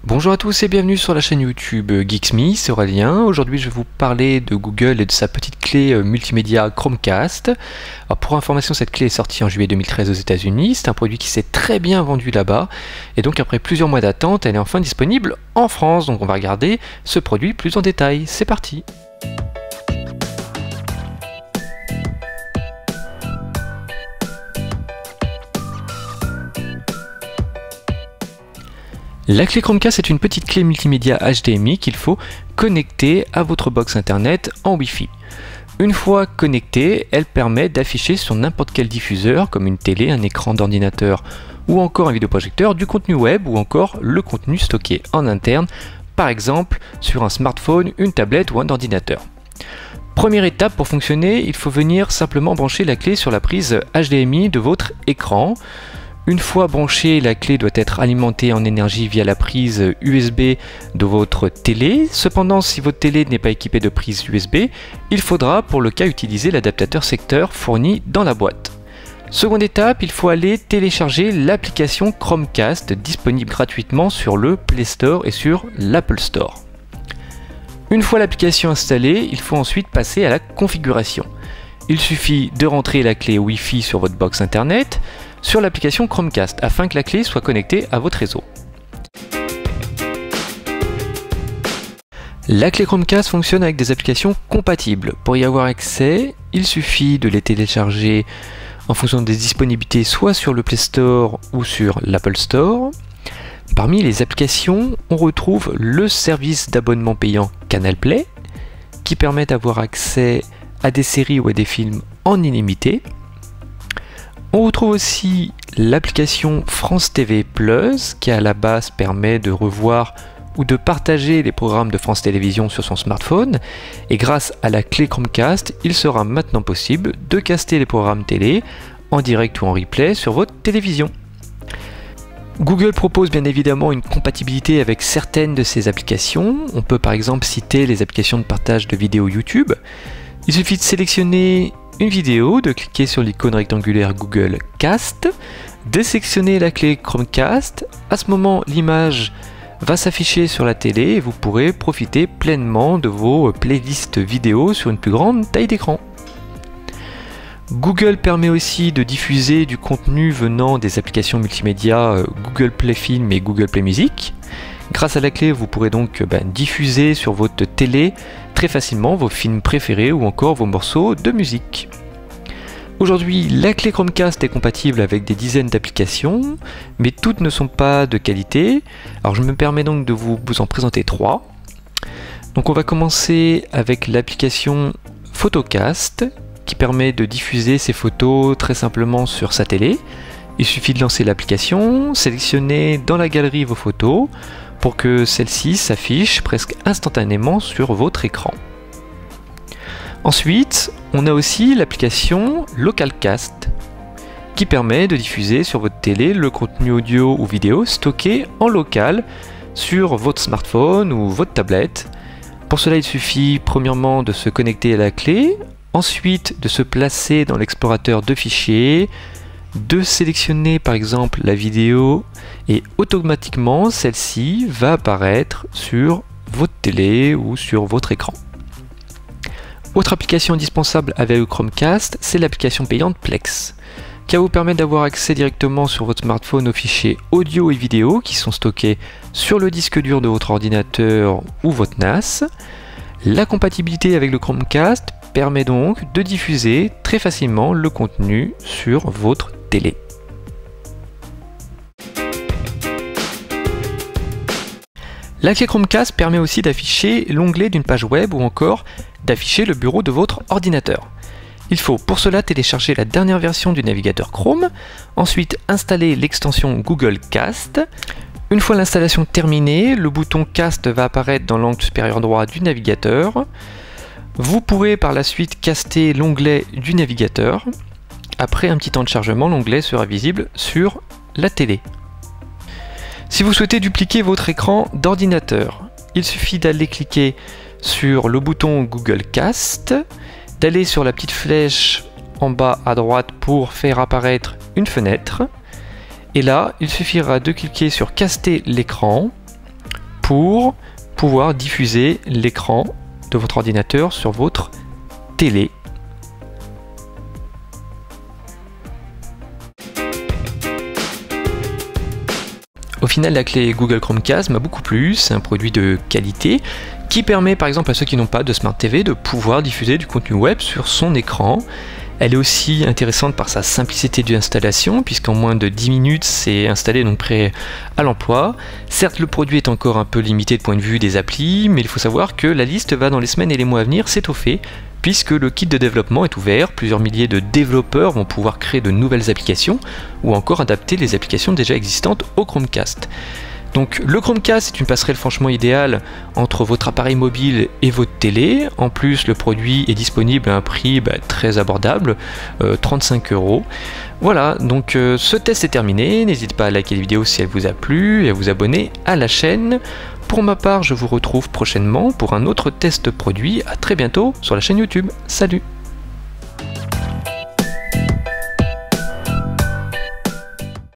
Bonjour à tous et bienvenue sur la chaîne YouTube Geeksme, c'est Aurélien. Aujourd'hui je vais vous parler de Google et de sa petite clé multimédia Chromecast. Alors, pour information, cette clé est sortie en juillet 2013 aux États-Unis. C'est un produit qui s'est très bien vendu là-bas. Et donc après plusieurs mois d'attente, elle est enfin disponible en France. Donc on va regarder ce produit plus en détail. C'est parti! La clé Chromecast est une petite clé multimédia HDMI qu'il faut connecter à votre box internet en Wi-Fi. Une fois connectée, elle permet d'afficher sur n'importe quel diffuseur comme une télé, un écran d'ordinateur ou encore un vidéoprojecteur du contenu web ou encore le contenu stocké en interne, par exemple sur un smartphone, une tablette ou un ordinateur. Première étape, pour fonctionner, il faut venir simplement brancher la clé sur la prise HDMI de votre écran. Une fois branchée, la clé doit être alimentée en énergie via la prise USB de votre télé. Cependant, si votre télé n'est pas équipée de prise USB, il faudra pour le cas utiliser l'adaptateur secteur fourni dans la boîte. Seconde étape, il faut aller télécharger l'application Chromecast disponible gratuitement sur le Play Store et sur l'Apple Store. Une fois l'application installée, il faut ensuite passer à la configuration. Il suffit de rentrer la clé Wi-Fi sur votre box internet, sur l'application Chromecast afin que la clé soit connectée à votre réseau. La clé Chromecast fonctionne avec des applications compatibles. Pour y avoir accès, il suffit de les télécharger en fonction des disponibilités soit sur le Play Store ou sur l'Apple Store. Parmi les applications, on retrouve le service d'abonnement payant Canal Play qui permet d'avoir accès à des séries ou à des films en illimité. On retrouve aussi l'application France TV Plus qui à la base permet de revoir ou de partager les programmes de France Télévisions sur son smartphone, et grâce à la clé Chromecast, il sera maintenant possible de caster les programmes télé en direct ou en replay sur votre télévision. Google propose bien évidemment une compatibilité avec certaines de ces applications. On peut par exemple citer les applications de partage de vidéos YouTube. Il suffit de sélectionner une vidéo, de cliquer sur l'icône rectangulaire Google Cast, de sélectionner la clé Chromecast. À ce moment, l'image va s'afficher sur la télé et vous pourrez profiter pleinement de vos playlists vidéo sur une plus grande taille d'écran. Google permet aussi de diffuser du contenu venant des applications multimédia Google Play Film et Google Play Music. Grâce à la clé, vous pourrez donc diffuser sur votre télé très facilement vos films préférés ou encore vos morceaux de musique. Aujourd'hui, la clé Chromecast est compatible avec des dizaines d'applications, mais toutes ne sont pas de qualité. Alors je me permets donc de vous en présenter trois. Donc on va commencer avec l'application Photocast qui permet de diffuser ses photos très simplement sur sa télé. Il suffit de lancer l'application, sélectionner dans la galerie vos photos pour que celle-ci s'affiche presque instantanément sur votre écran. Ensuite, on a aussi l'application Localcast qui permet de diffuser sur votre télé le contenu audio ou vidéo stocké en local sur votre smartphone ou votre tablette. Pour cela, il suffit premièrement de se connecter à la clé, ensuite de se placer dans l'explorateur de fichiers, de sélectionner par exemple la vidéo et automatiquement celle-ci va apparaître sur votre télé ou sur votre écran. Autre application indispensable avec le Chromecast, c'est l'application payante Plex qui va vous permettre d'avoir accès directement sur votre smartphone aux fichiers audio et vidéo qui sont stockés sur le disque dur de votre ordinateur ou votre NAS. La compatibilité avec le Chromecast permet donc de diffuser très facilement le contenu sur votre télé. La clé Chromecast permet aussi d'afficher l'onglet d'une page web ou encore d'afficher le bureau de votre ordinateur. Il faut pour cela télécharger la dernière version du navigateur Chrome, ensuite installer l'extension Google Cast. Une fois l'installation terminée, le bouton Cast va apparaître dans l'angle supérieur droit du navigateur. Vous pourrez par la suite caster l'onglet du navigateur. Après un petit temps de chargement, l'onglet sera visible sur la télé. Si vous souhaitez dupliquer votre écran d'ordinateur, il suffit d'aller cliquer sur le bouton Google Cast, d'aller sur la petite flèche en bas à droite pour faire apparaître une fenêtre. Et là, il suffira de cliquer sur caster l'écran. pour pouvoir diffuser l'écran de votre ordinateur sur votre télé. Au final, la clé Google Chromecast m'a beaucoup plu, c'est un produit de qualité qui permet par exemple à ceux qui n'ont pas de Smart TV de pouvoir diffuser du contenu web sur son écran. Elle est aussi intéressante par sa simplicité d'installation, puisqu'en moins de 10 minutes c'est installé, donc prêt à l'emploi. Certes, le produit est encore un peu limité de point de vue des applis, mais il faut savoir que la liste va dans les semaines et les mois à venir, c'est au fait, puisque le kit de développement est ouvert, plusieurs milliers de développeurs vont pouvoir créer de nouvelles applications, ou encore adapter les applications déjà existantes au Chromecast. Donc le Chromecast est une passerelle franchement idéale entre votre appareil mobile et votre télé. En plus, le produit est disponible à un prix très abordable, 35 €. Voilà, donc ce test est terminé. N'hésitez pas à liker la vidéo si elle vous a plu et à vous abonner à la chaîne. Pour ma part, je vous retrouve prochainement pour un autre test produit. À très bientôt sur la chaîne YouTube. Salut!